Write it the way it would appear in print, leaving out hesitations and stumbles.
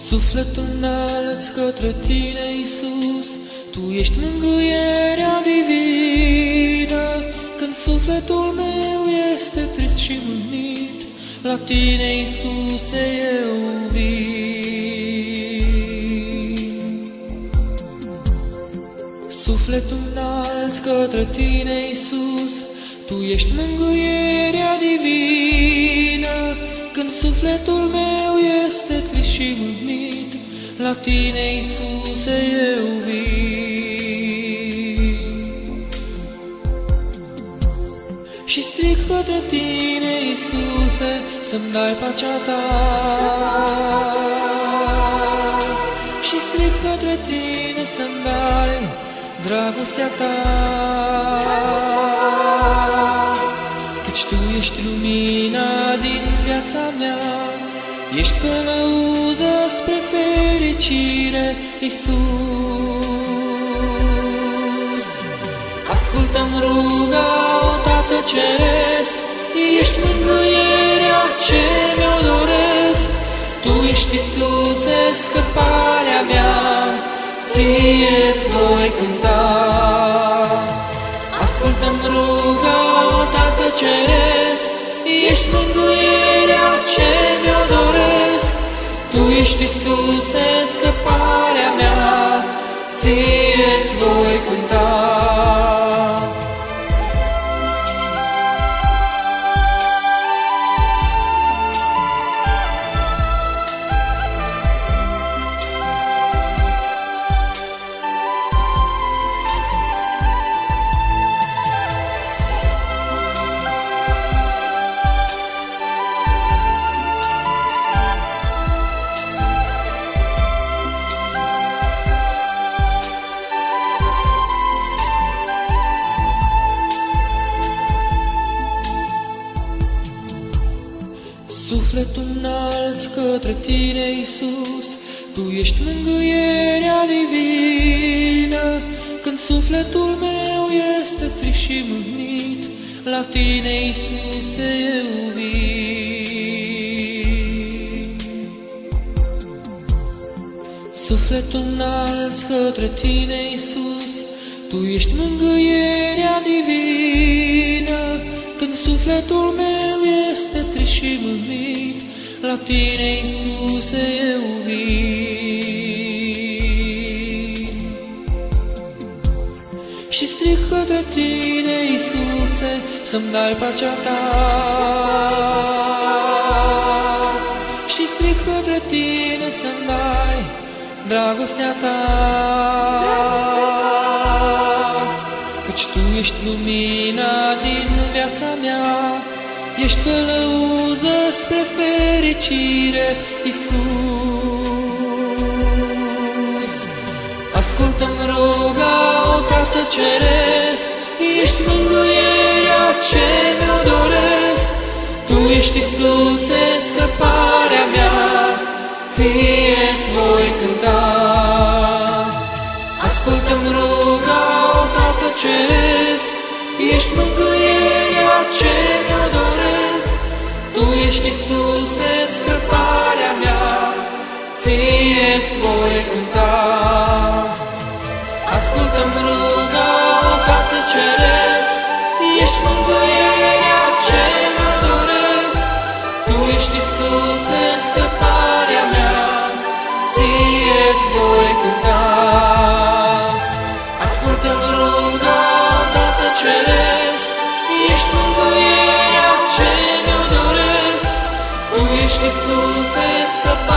Sufletul înalți către tine, Iisus, tu ești mângâierea divină. Când sufletul meu este trist și mâhnit, la tine, Iisuse, eu vin. Sufletul înalți către tine, Iisus, tu ești mângâierea divină. Când sufletul meu este trist și mâhnit, la tine, Iisuse, eu vin. Și strig către tine, Iisuse, să-mi dai pacea ta. Și strig către tine să-mi dai dragostea ta. Căci tu ești lumina din viața mea, ești călăuză spre fericire, Iisus. Ascultă-mi ruga, o Tată Ceresc, ești mângâierea ce mi-o doresc. Tu ești, Iisuse, scăparea mea, ție-ți voi cânta. Ascultă-mi ruga, o Tată Ceresc, ești mângâierea ce mi-o doresc. Tu ești, Iisuse, scăparea mea, ție-ți voi cânta. Sufletul înalți către tine, Iisus, tu ești mângâierea divină. Când sufletul meu este trist și mâhnit, la tine, Iisuse, eu vin. Sufletul înalți către tine, Iisus, tu ești mângâierea divină. Când sufletul meu este trist și mâhnit, la tine, Iisuse, eu vin. Și strig către tine, Iisuse, să-mi dai pacea ta. Și strig către tine să-mi dai dragostea ta. Căci tu ești lumina din viața mea, ești călăuză spre fericire, Iisus. Ascultă-mi ruga, o Tată Ceresc, ești mângâierea ce mi-o doresc. Tu ești, Iisuse, scăparea mea, ție-ți voi cânta. Ascultă-mi ruga, o Tată Ceresc, ești mângâierea ce mi-o doresc. Tu ești, Iisuse, scăparea mea, ție-ți voi cânta. Ascultă-mi ruga, o Tată Ceresc, ești mângâierea ce mi-o doresc. Tu ești, Iisuse, scăparea mea, ție-ți voi cânta. Ascultă-mi ruga, o Tată Ceresc, ești mângâierea ce mi-o doresc. Tu ești, Iisuse, scăparea